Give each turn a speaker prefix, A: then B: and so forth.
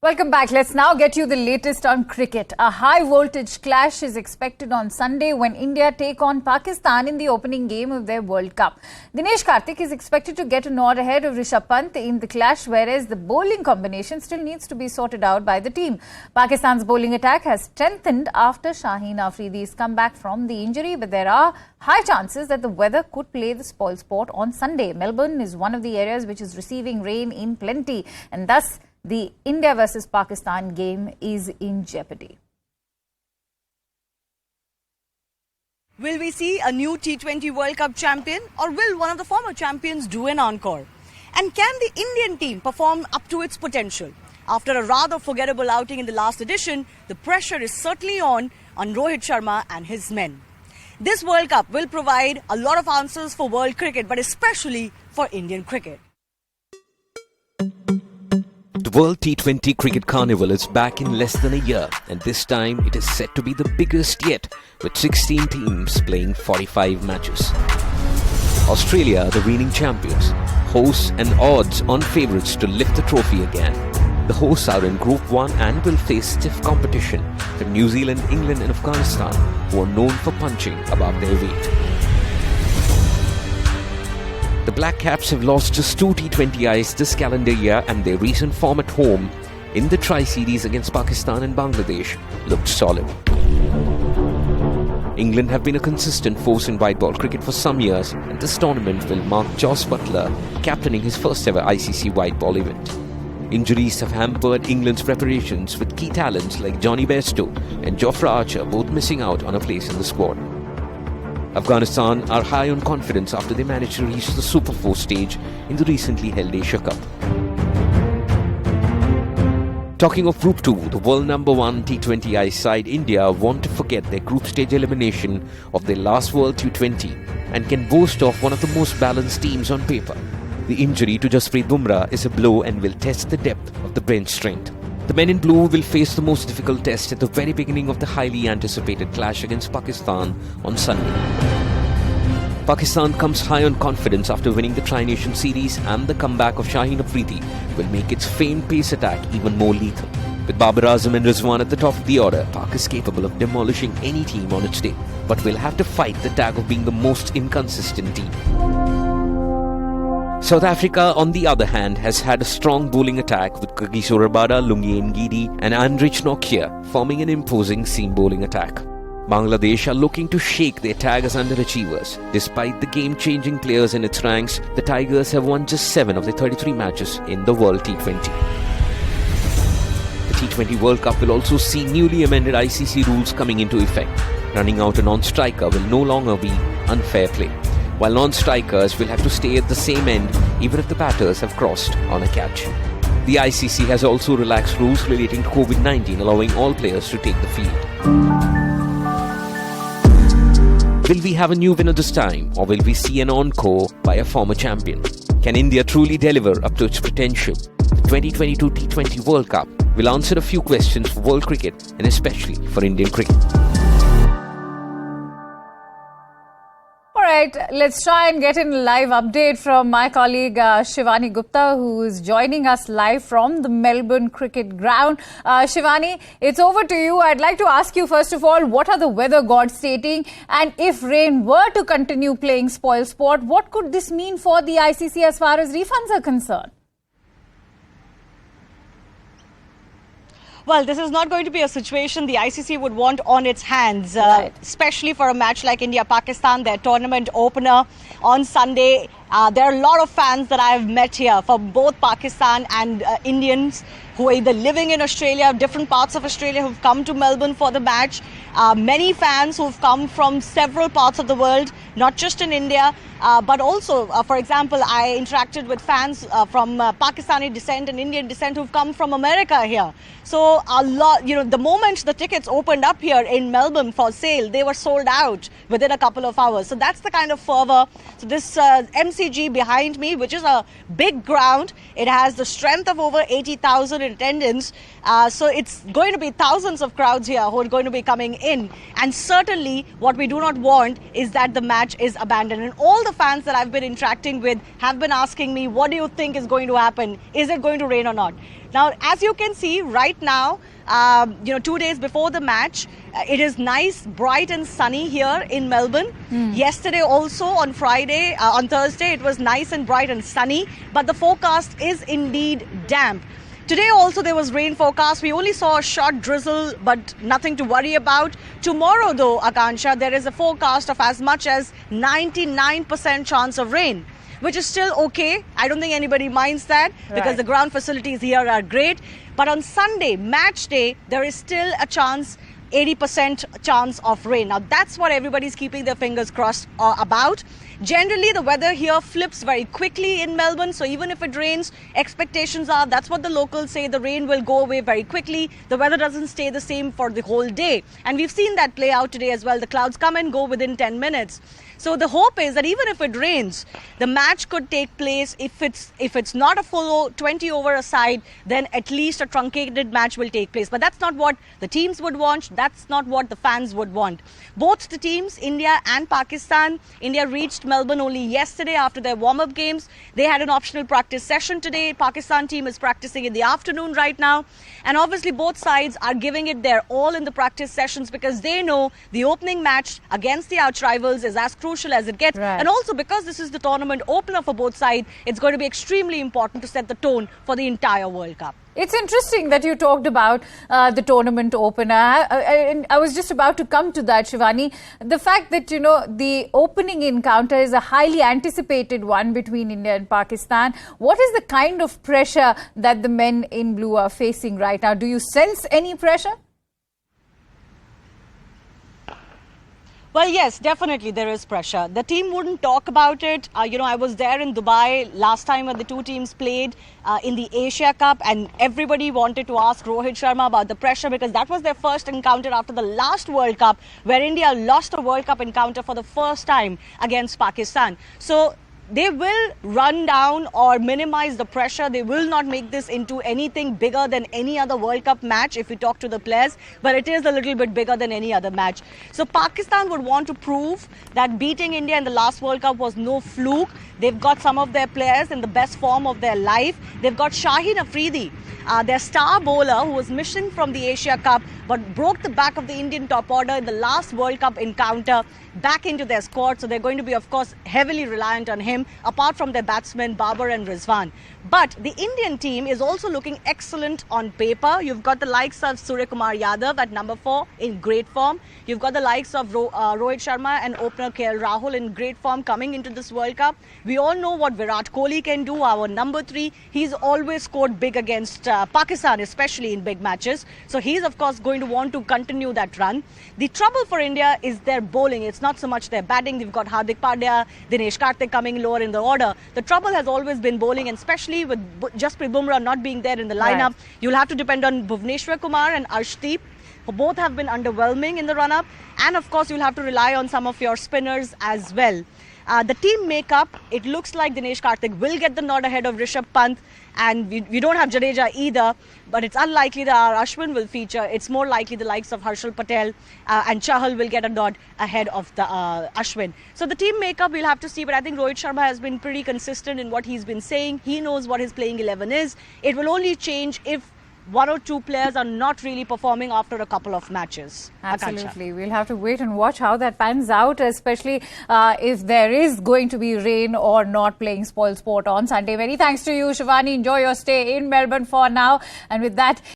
A: Welcome back. Let's now get you the latest on cricket. A high-voltage clash is expected on Sunday when India take on Pakistan in the opening game of their World Cup. Dinesh Karthik is expected to get a nod ahead of Rishabh Pant in the clash, whereas the bowling combination still needs to be sorted out by the team. Pakistan's bowling attack has strengthened after Shaheen Afridi's comeback from the injury, but there are high chances that the weather could play the spoilsport on Sunday. Melbourne is one of the areas which is receiving rain in plenty, and thus the India versus Pakistan game is in jeopardy.
B: Will we see a new T20 World Cup champion, or will one of the former champions do an encore? And can the Indian team perform up to its potential? After a rather forgettable outing in the last edition, the pressure is certainly on Rohit Sharma and his men. This World Cup will provide a lot of answers for world cricket, but especially for Indian cricket.
C: The World T20 Cricket Carnival is back in less than a year, and this time it is set to be the biggest yet, with 16 teams playing 45 matches. Australia are the reigning champions, hosts and odds-on favourites to lift the trophy again. The hosts are in Group 1 and will face stiff competition from New Zealand, England and Afghanistan, who are known for punching above their weight. The Black Caps have lost just 2 T20Is this calendar year, and their recent form at home in the Tri-Series against Pakistan and Bangladesh looked solid. England have been a consistent force in white ball cricket for some years, and this tournament will mark Jos Buttler captaining his first ever ICC white ball event. Injuries have hampered England's preparations, with key talents like Johnny Bairstow and Jofra Archer both missing out on a place in the squad. Afghanistan are high on confidence after they managed to reach the Super 4 stage in the recently held Asia Cup. Talking of Group 2, the world number 1 T20I side India want to forget their group stage elimination of their last World T20 and can boast of one of the most balanced teams on paper. The injury to Jasprit Bumrah is a blow and will test the depth of the bench strength. The men in blue will face the most difficult test at the very beginning of the highly anticipated clash against Pakistan on Sunday. Pakistan comes high on confidence after winning the Tri-Nation Series, and the comeback of Shaheen Afridi will make its famed pace attack even more lethal. With Babar Azam and Rizwan at the top of the order, Pak is capable of demolishing any team on its day, but will have to fight the tag of being the most inconsistent team. South Africa, on the other hand, has had a strong bowling attack with Kagiso Rabada, Lungi Ngidi and Andrich Nokia forming an imposing seam bowling attack. Bangladesh are looking to shake their tag as underachievers. Despite the game-changing players in its ranks, the Tigers have won just 7 of their 33 matches in the World T20. The T20 World Cup will also see newly amended ICC rules coming into effect. Running out a non-striker will no longer be unfair play, while non-strikers will have to stay at the same end even if the batters have crossed on a catch. The ICC has also relaxed rules relating to COVID-19, allowing all players to take the field. Will we have a new winner this time, or will we see an encore by a former champion? Can India truly deliver up to its potential? The 2022 T20 World Cup will answer a few questions for world cricket and especially for Indian cricket.
A: Alright, let's try and get in a live update from my colleague Shivani Gupta, who is joining us live from the Melbourne cricket ground. Shivani, it's over to you. I'd like to ask you first of all, what are the weather gods stating? And if rain were to continue playing spoil sport, what could this mean for the ICC as far as refunds are concerned?
B: Well, this is not going to be a situation the ICC would want on its hands, especially for a match like India-Pakistan, their tournament opener on Sunday. There are a lot of fans that I've met here from both Pakistan and Indians who are either living in Australia, different parts of Australia, who've come to Melbourne for the match. Many fans who've come from several parts of the world, not just in India, but also, for example, I interacted with fans from Pakistani descent and Indian descent who've come from America here. So a lot, the moment the tickets opened up here in Melbourne for sale, they were sold out within a couple of hours. So that's the kind of fervor. So this MCG behind me, which is a big ground, it has the strength of over 80,000 in attendance. So it's going to be thousands of crowds here who are going to be coming in. And certainly what we do not want is that the match is abandoned. And all the fans that I've been interacting with have been asking me, what do you think is going to happen? Is it going to rain or not? Now, as you can see right now, 2 days before the match, it is nice, bright and sunny here in Melbourne. Yesterday also on Thursday, it was nice and bright and sunny, but the forecast is indeed damp. Today also there was rain forecast. We only saw a short drizzle, but nothing to worry about. Tomorrow though, Akansha, there is a forecast of as much as 99% chance of rain, which is still okay. I don't think anybody minds that because the ground facilities here are great. But on Sunday, match day, there is still a chance, 80% chance of rain. Now that's what everybody's keeping their fingers crossed about. Generally, the weather here flips very quickly in Melbourne. So even if it rains, expectations are, that's what the locals say, the rain will go away very quickly. The weather doesn't stay the same for the whole day. And we've seen that play out today as well. The clouds come and go within 10 minutes. So the hope is that even if it rains, the match could take place. If it's not a full 20 over a side, then at least a truncated match will take place. But that's not what the teams would want. That's not what the fans would want. Both the teams, India and Pakistan, India reached Melbourne only yesterday after their warm-up games. They had an optional practice session today. Pakistan team is practicing in the afternoon right now. And obviously both sides are giving it their all in the practice sessions because they know the opening match against the arch rivals is as crucial as it gets. And also because this is the tournament opener for both sides, it's going to be extremely important to set the tone for the entire World Cup.
A: It's interesting that you talked about the tournament opener. I was just about to come to that, Shivani. The fact that, the opening encounter is a highly anticipated one between India and Pakistan. What is the kind of pressure that the men in blue are facing right now? Do you sense any pressure?
B: Well, yes, definitely there is pressure. The team wouldn't talk about it. I was there in Dubai last time when the two teams played in the Asia Cup, and everybody wanted to ask Rohit Sharma about the pressure because that was their first encounter after the last World Cup, where India lost a World Cup encounter for the first time against Pakistan. So they will run down or minimize the pressure. They will not make this into anything bigger than any other World Cup match if we talk to the players, but it is a little bit bigger than any other match. So Pakistan would want to prove that beating India in the last World Cup was no fluke. They've got some of their players in the best form of their life. They've got Shaheen Afridi, their star bowler who was missing from the Asia Cup but broke the back of the Indian top order in the last World Cup encounter back into their squad. So they're going to be, of course, heavily reliant on him, apart from their batsmen, Babar and Rizwan. But the Indian team is also looking excellent on paper. You've got the likes of Surya Kumar Yadav at number 4 in great form. You've got the likes of Rohit Sharma and opener KL Rahul in great form coming into this World Cup. We all know what Virat Kohli can do, our number 3. He's always scored big against Pakistan, especially in big matches. So he's, of course, going to want to continue that run. The trouble for India is their bowling. It's not so much their batting. They've got Hardik Pandya, Dinesh Karthik coming lower in the order. The trouble has always been bowling, and especially with Jasprit Bumrah not being there in the lineup, you'll have to depend on Bhuvneshwar Kumar and Arshdeep, who both have been underwhelming in the run-up. And of course, you'll have to rely on some of your spinners as well. The team makeup, it looks like Dinesh Karthik will get the nod ahead of Rishabh Pant, and we don't have Jadeja either, but it's unlikely that our Ashwin will feature. It's more likely the likes of Harshal Patel and Chahal will get a nod ahead of the Ashwin. So the team makeup we'll have to see, but I think Rohit Sharma has been pretty consistent in what he's been saying. He knows what his playing 11 is. It will only change if one or two players are not really performing after a couple of matches.
A: Absolutely. Akansha. We'll have to wait and watch how that pans out, especially if there is going to be rain or not playing spoil sport on Sunday. Many thanks to you, Shivani. Enjoy your stay in Melbourne for now. And with that,